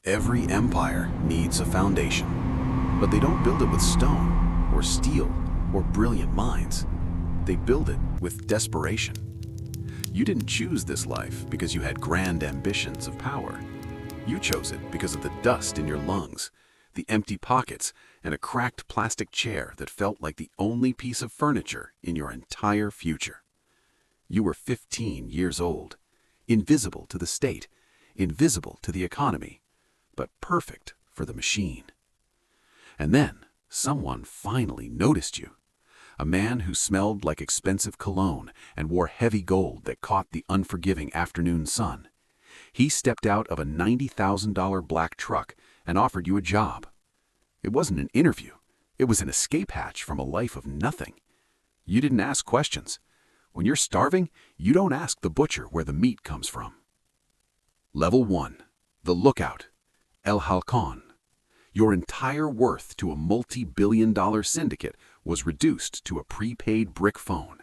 Every empire needs a foundation, but they don't build it with stone or steel or brilliant minds. They build it with desperation. You didn't choose this life because you had grand ambitions of power. You chose it because of the dust in your lungs, the empty pockets, and a cracked plastic chair that felt like the only piece of furniture in your entire future. You were 15 years old, invisible to the state, invisible to the economy, but perfect for the machine. And then someone finally noticed you. A man who smelled like expensive cologne and wore heavy gold that caught the unforgiving afternoon sun. He stepped out of a $90,000 black truck and offered you a job. It wasn't an interview. It was an escape hatch from a life of nothing. You didn't ask questions. When you're starving, you don't ask the butcher where the meat comes from. Level 1. The Lookout. El Halcón. Your entire worth to a multi-billion-dollar syndicate was reduced to a prepaid brick phone.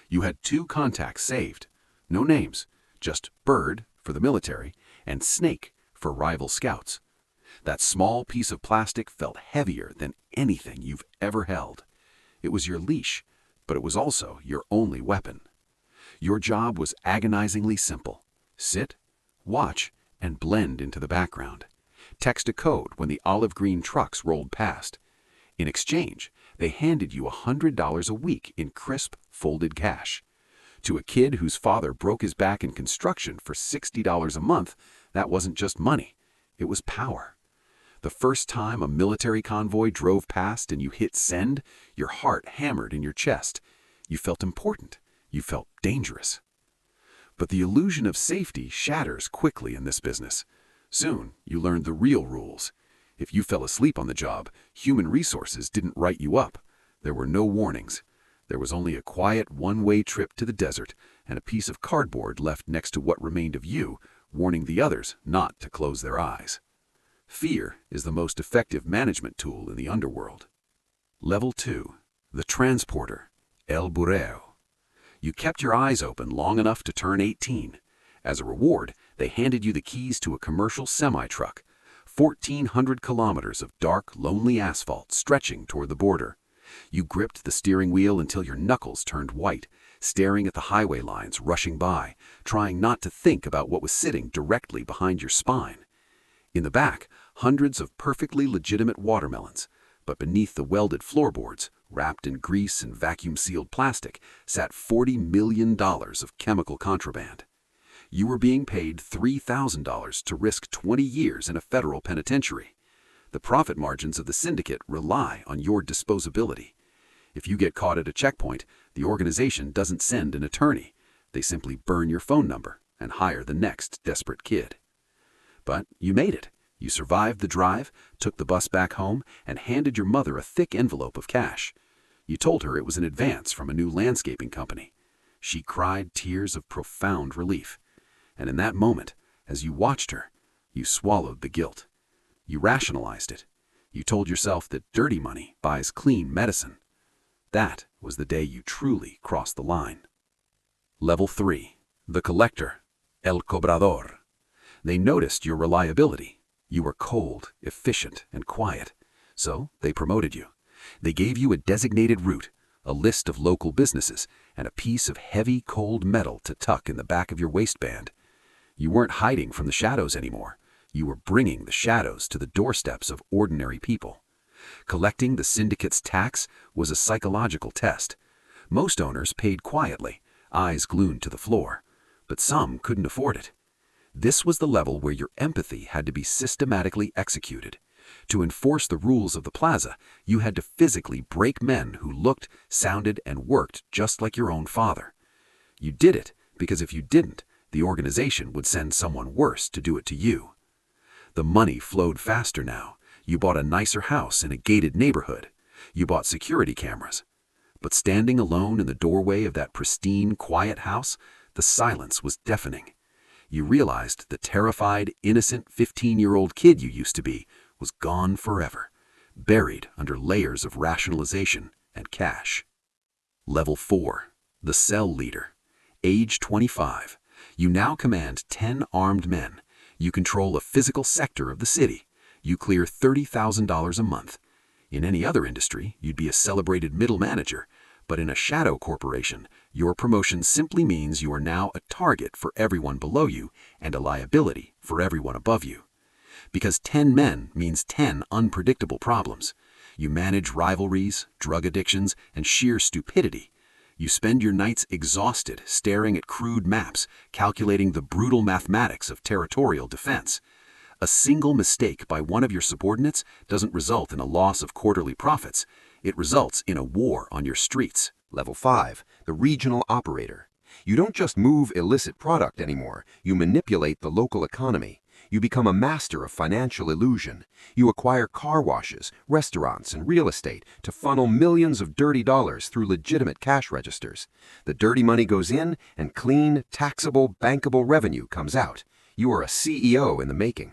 You had 2 contacts saved. No names, just Bird for the military and Snake for rival scouts. That small piece of plastic felt heavier than anything you've ever held. It was your leash, but it was also your only weapon. Your job was agonizingly simple. Sit, watch, and blend into the background. Text a code when the olive green trucks rolled past. In exchange, they handed you $100 a week in crisp, folded cash. To a kid whose father broke his back in construction for $60 a month, that wasn't just money, it was power. The first time a military convoy drove past and you hit send, your heart hammered in your chest. You felt important. You felt dangerous. But the illusion of safety shatters quickly in this business. Soon, you learned the real rules. If you fell asleep on the job, human resources didn't write you up. There were no warnings. There was only a quiet one-way trip to the desert and a piece of cardboard left next to what remained of you, warning the others not to close their eyes. Fear is the most effective management tool in the underworld. Level 2. The Transporter. El Burrero. You kept your eyes open long enough to turn 18. As a reward, they handed you the keys to a commercial semi-truck. 1,400 kilometers of dark, lonely asphalt stretching toward the border. You gripped the steering wheel until your knuckles turned white, staring at the highway lines rushing by, trying not to think about what was sitting directly behind your spine. In the back, hundreds of perfectly legitimate watermelons, but beneath the welded floorboards, wrapped in grease and vacuum-sealed plastic, sat $40 million of chemical contraband. You were being paid $3,000 to risk 20 years in a federal penitentiary. The profit margins of the syndicate rely on your disposability. If you get caught at a checkpoint, the organization doesn't send an attorney. They simply burn your phone number and hire the next desperate kid. But you made it. You survived the drive, took the bus back home, and handed your mother a thick envelope of cash. You told her it was an advance from a new landscaping company. She cried tears of profound relief. And in that moment, as you watched her, you swallowed the guilt. You rationalized it. You told yourself that dirty money buys clean medicine. That was the day you truly crossed the line. Level 3. The Collector. El Cobrador. They noticed your reliability. You were cold, efficient, and quiet. So they promoted you. They gave you a designated route, a list of local businesses, and a piece of heavy, cold metal to tuck in the back of your waistband. You weren't hiding from the shadows anymore. You were bringing the shadows to the doorsteps of ordinary people. Collecting the syndicate's tax was a psychological test. Most owners paid quietly, eyes glued to the floor, but some couldn't afford it. This was the level where your empathy had to be systematically executed. To enforce the rules of the plaza, you had to physically break men who looked, sounded, and worked just like your own father. You did it because if you didn't, the organization would send someone worse to do it to you. The money flowed faster now. You bought a nicer house in a gated neighborhood. You bought security cameras. But standing alone in the doorway of that pristine, quiet house, the silence was deafening. You realized the terrified, innocent 15-year-old kid you used to be was gone forever, buried under layers of rationalization and cash. Level 4. The Cell Leader. Age 25. You now command 10 armed men. You control a physical sector of the city. You clear $30,000 a month. In any other industry, you'd be a celebrated middle manager, but in a shadow corporation, your promotion simply means you are now a target for everyone below you and a liability for everyone above you. Because 10 men means 10 unpredictable problems. You manage rivalries, drug addictions, and sheer stupidity. You spend your nights exhausted staring at crude maps, calculating the brutal mathematics of territorial defense. A single mistake by one of your subordinates doesn't result in a loss of quarterly profits. It results in a war on your streets. Level 5, the regional operator. You don't just move illicit product anymore, you manipulate the local economy. You become a master of financial illusion. You acquire car washes, restaurants, and real estate to funnel millions of dirty dollars through legitimate cash registers. The dirty money goes in, and clean, taxable, bankable revenue comes out. You are a CEO in the making.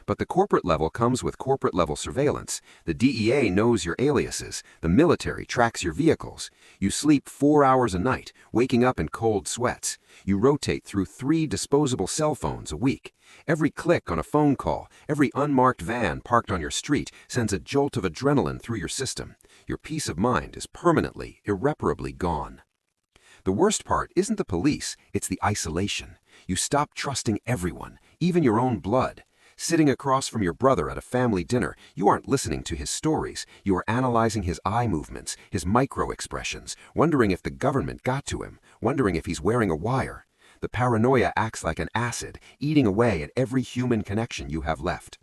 But the corporate level comes with corporate-level surveillance. The DEA knows your aliases. The military tracks your vehicles. You sleep 4 hours a night, waking up in cold sweats. You rotate through 3 disposable cell phones a week. Every click on a phone call, every unmarked van parked on your street sends a jolt of adrenaline through your system. Your peace of mind is permanently, irreparably gone. The worst part isn't the police, it's the isolation. You stop trusting everyone, even your own blood. Sitting across from your brother at a family dinner, you aren't listening to his stories. You are analyzing his eye movements, his micro-expressions, wondering if the government got to him, wondering if he's wearing a wire. The paranoia acts like an acid, eating away at every human connection you have left.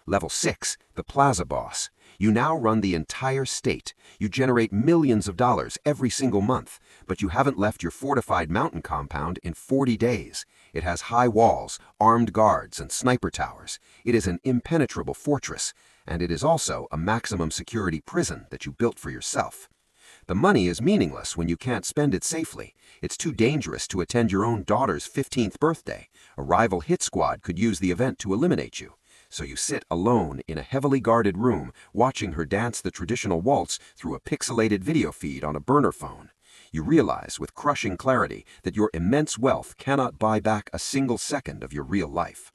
Level 6, the plaza boss. You now run the entire state. You generate millions of dollars every single month, but you haven't left your fortified mountain compound in 40 days. It has high walls, armed guards, and sniper towers. It is an impenetrable fortress, and it is also a maximum security prison that you built for yourself. The money is meaningless when you can't spend it safely. It's too dangerous to attend your own daughter's 15th birthday. A rival hit squad could use the event to eliminate you. So you sit alone in a heavily guarded room, watching her dance the traditional waltz through a pixelated video feed on a burner phone. You realize with crushing clarity that your immense wealth cannot buy back a single second of your real life.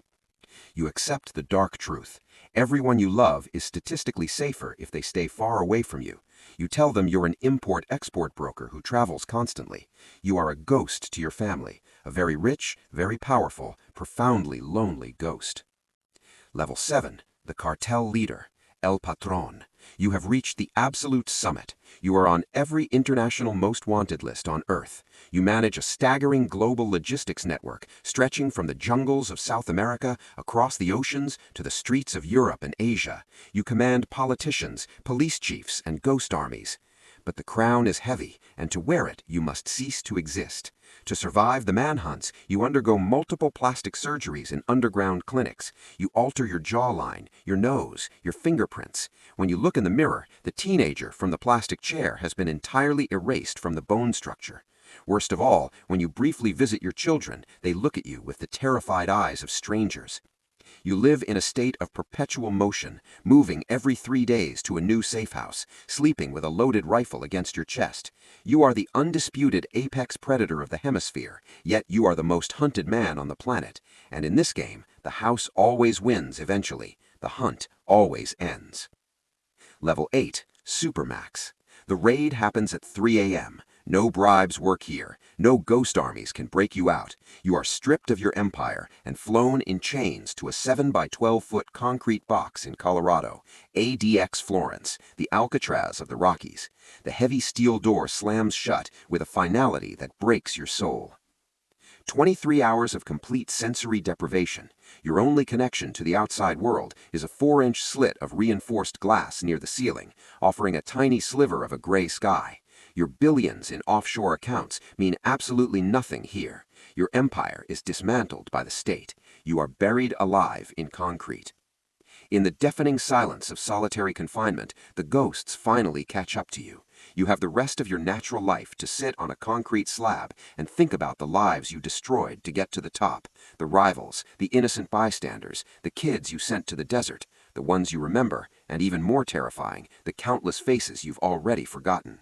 You accept the dark truth. Everyone you love is statistically safer if they stay far away from you. You tell them you're an import-export broker who travels constantly. You are a ghost to your family, a very rich, very powerful, profoundly lonely ghost. Level 7, the cartel leader, El Patrón. You have reached the absolute summit. You are on every international most wanted list on Earth. You manage a staggering global logistics network stretching from the jungles of South America across the oceans to the streets of Europe and Asia. You command politicians, police chiefs, and ghost armies. But the crown is heavy, and to wear it, you must cease to exist. To survive the manhunts, you undergo multiple plastic surgeries in underground clinics. You alter your jawline, your nose, your fingerprints. When you look in the mirror, the teenager from the plastic chair has been entirely erased from the bone structure. Worst of all, when you briefly visit your children, they look at you with the terrified eyes of strangers. You live in a state of perpetual motion, moving every 3 days to a new safe house, sleeping with a loaded rifle against your chest. You are the undisputed apex predator of the hemisphere, yet you are the most hunted man on the planet. And in this game, the house always wins eventually. The hunt always ends. Level 8, Supermax. The raid happens at 3 a.m. No bribes work here. No ghost armies can break you out. You are stripped of your empire and flown in chains to a 7 by 12-foot concrete box in Colorado, ADX Florence, the Alcatraz of the Rockies. The heavy steel door slams shut with a finality that breaks your soul. 23 hours of complete sensory deprivation. Your only connection to the outside world is a 4-inch slit of reinforced glass near the ceiling, offering a tiny sliver of a gray sky. Your billions in offshore accounts mean absolutely nothing here. Your empire is dismantled by the state. You are buried alive in concrete. In the deafening silence of solitary confinement, the ghosts finally catch up to you. You have the rest of your natural life to sit on a concrete slab and think about the lives you destroyed to get to the top, the rivals, the innocent bystanders, the kids you sent to the desert, the ones you remember, and even more terrifying, the countless faces you've already forgotten.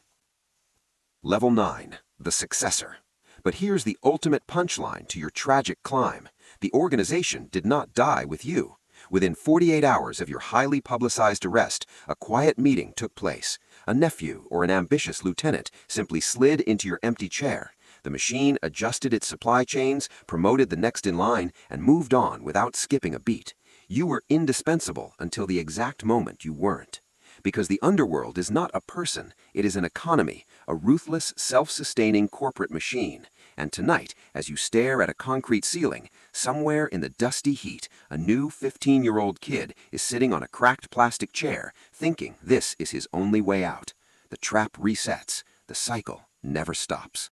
Level 9, the successor. But here's the ultimate punchline to your tragic climb. The organization did not die with you. Within 48 hours of your highly publicized arrest, a quiet meeting took place. A nephew or an ambitious lieutenant simply slid into your empty chair. The machine adjusted its supply chains, promoted the next in line, and moved on without skipping a beat. You were indispensable until the exact moment you weren't. Because the underworld is not a person, it is an economy, a ruthless, self-sustaining corporate machine. And tonight, as you stare at a concrete ceiling, somewhere in the dusty heat, a new 15-year-old kid is sitting on a cracked plastic chair, thinking this is his only way out. The trap resets. The cycle never stops.